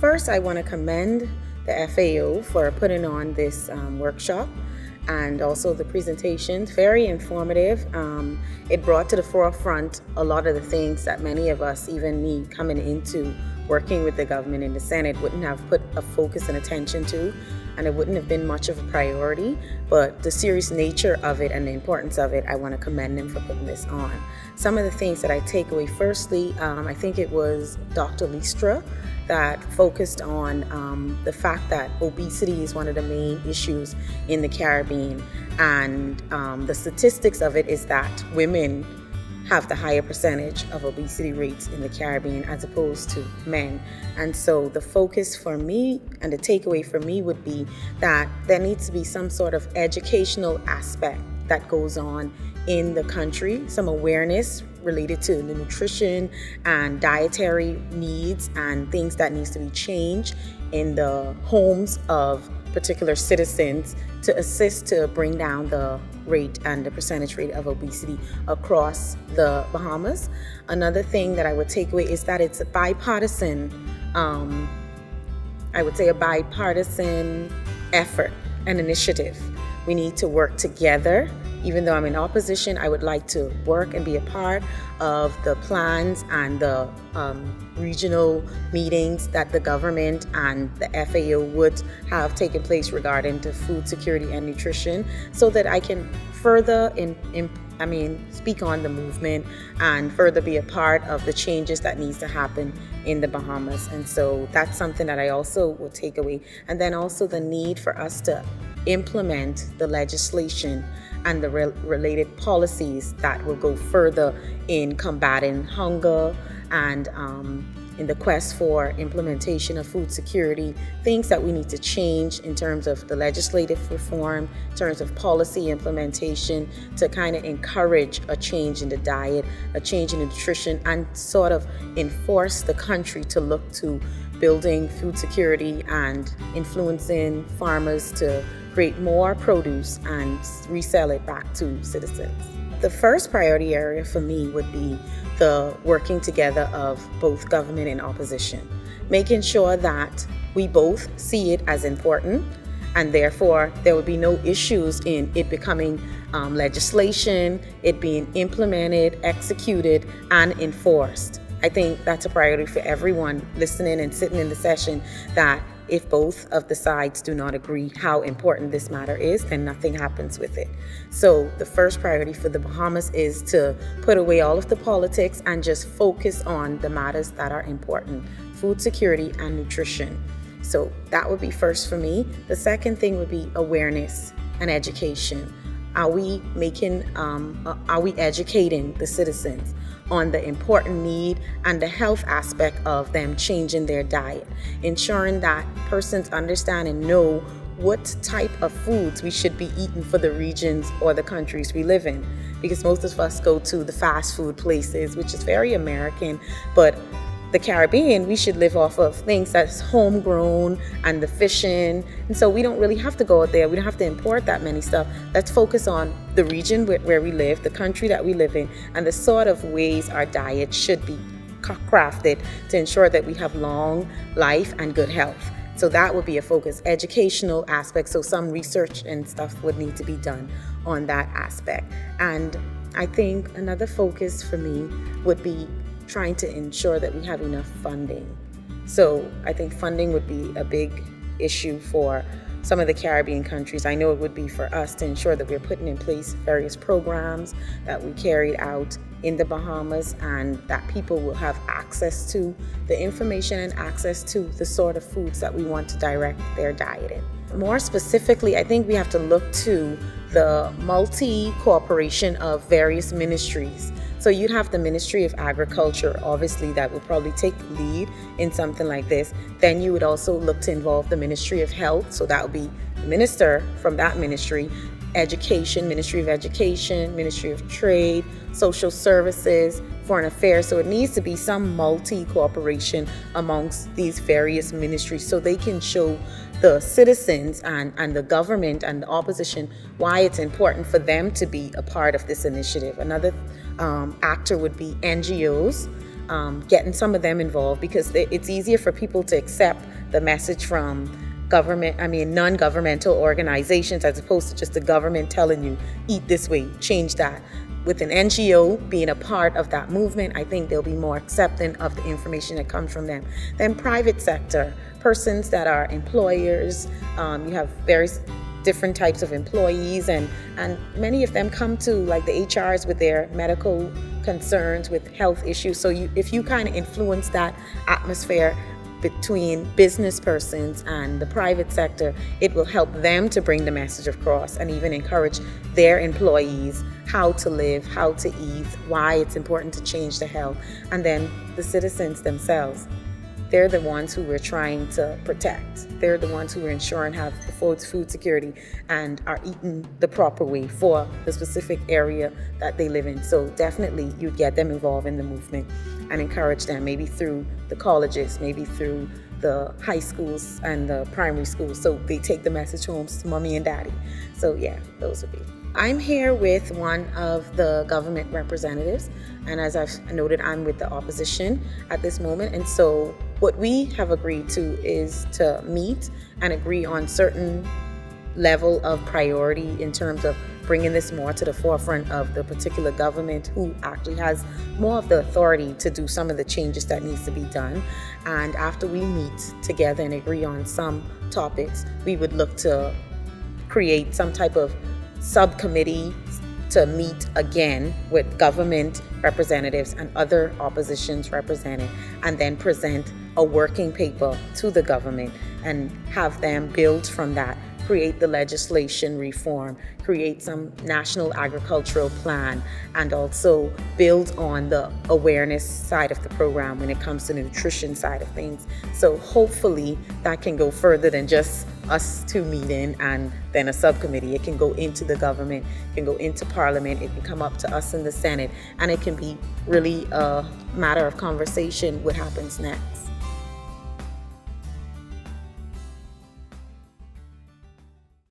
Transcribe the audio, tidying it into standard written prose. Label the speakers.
Speaker 1: First, I want to commend the FAO for putting on this workshop and also the presentations. Very informative. It brought to the forefront a lot of the things that many of us, even me coming into working with the government in the Senate, wouldn't have put a focus and attention to, and it wouldn't have been much of a priority. But the serious nature of it and the importance of it, I want to commend them for putting this on. Some of the things that I take away, firstly, I think it was Dr. Listra that focused on the fact that obesity is one of the main issues in the Caribbean, and the statistics of it is that women have the higher percentage of obesity rates in the Caribbean as opposed to men. And so the focus for me and the takeaway for me would be that there needs to be some sort of educational aspect that goes on in the country, some awareness related to the nutrition and dietary needs and things that needs to be changed in the homes of particular citizens to assist to bring down the rate and the percentage rate of obesity across the Bahamas. Another thing that I would take away is that it's a bipartisan, I would say a bipartisan effort and initiative. We need to work together. Even though I'm in opposition, I would like to work and be a part of the plans and the regional meetings that the government and the FAO would have taken place regarding to food security and nutrition, so that I can further speak on the movement and further be a part of the changes that needs to happen in the Bahamas. And so that's something that I also will take away. And then also the need for us to implement the legislation and the related policies that will go further in combating hunger and in the quest for implementation of food security, things that we need to change in terms of the legislative reform, in terms of policy implementation, to kind of encourage a change in the diet, a change in the nutrition, and sort of enforce the country to look to building food security and influencing farmers to create more produce and resell it back to citizens. The first priority area for me would be the working together of both government and opposition, making sure that we both see it as important, and therefore there would be no issues in it becoming legislation, it being implemented, executed, and enforced. I think that's a priority for everyone listening and sitting in the session, that if both of the sides do not agree how important this matter is, then nothing happens with it. So the first priority for the Bahamas is to put away all of the politics and just focus on the matters that are important: food security and nutrition. So that would be first for me. The second thing would be awareness and education. Are we educating the citizens on the important need and the health aspect of them changing their diet, ensuring that persons understand and know what type of foods we should be eating for the regions or the countries we live in? Because most of us go to the fast food places, which is very American, but the Caribbean, we should live off of things that's homegrown and the fishing. And so we don't really have to go out there. We don't have to import that many stuff. Let's focus on the region where we live, the country that we live in, and the sort of ways our diet should be crafted to ensure that we have long life and good health. So that would be a focus, educational aspect. So some research and stuff would need to be done on that aspect. And I think another focus for me would be trying to ensure that we have enough funding. So I think funding would be a big issue for some of the Caribbean countries. I know it would be for us to ensure that we're putting in place various programs that we carried out in the Bahamas, and that people will have access to the information and access to the sort of foods that we want to direct their diet in. More specifically, I think we have to look to the multi-cooperation of various ministries. So you'd have the Ministry of Agriculture, obviously, that would probably take the lead in something like this. Then you would also look to involve the Ministry of Health. So that would be the minister from that ministry, Education, Ministry of Education, Ministry of Trade, Social Services, Foreign Affairs. So it needs to be some multi-cooperation amongst these various ministries so they can show the citizens and the government and the opposition why it's important for them to be a part of this initiative. Another actor would be NGOs. getting some of them involved, because it's easier for people to accept the message from non-governmental organizations, as opposed to just the government telling you, eat this way, change that. With an NGO being a part of that movement, I think they'll be more accepting of the information that comes from them. Then private sector, persons that are employers, you have various different types of employees, and many of them come to like the HRs with their medical concerns, with health issues. So if you kind of influence that atmosphere between business persons and the private sector, it will help them to bring the message across and even encourage their employees how to live, how to eat, why it's important to change the health. And then the citizens themselves, they're the ones who we're trying to protect. They're the ones who we're ensuring have the food security and are eating the proper way for the specific area that they live in. So definitely you get them involved in the movement and encourage them, maybe through the colleges, maybe through the high schools and the primary schools, so they take the message home to mommy and daddy. So yeah, those would be. I'm here with one of the government representatives, and as I've noted, I'm with the opposition at this moment. And so what we have agreed to is to meet and agree on certain level of priority in terms of bringing this more to the forefront of the particular government, who actually has more of the authority to do some of the changes that needs to be done. And after we meet together and agree on some topics, we would look to create some type of subcommittee to meet again with government representatives and other oppositions represented, and then present a working paper to the government and have them build from that, create the legislation reform, create some national agricultural plan, and also build on the awareness side of the program when it comes to the nutrition side of things. So hopefully that can go further than just us two meeting and then a subcommittee. It can go into the government, it can go into Parliament, it can come up to us in the Senate, and it can be really a matter of conversation what happens next.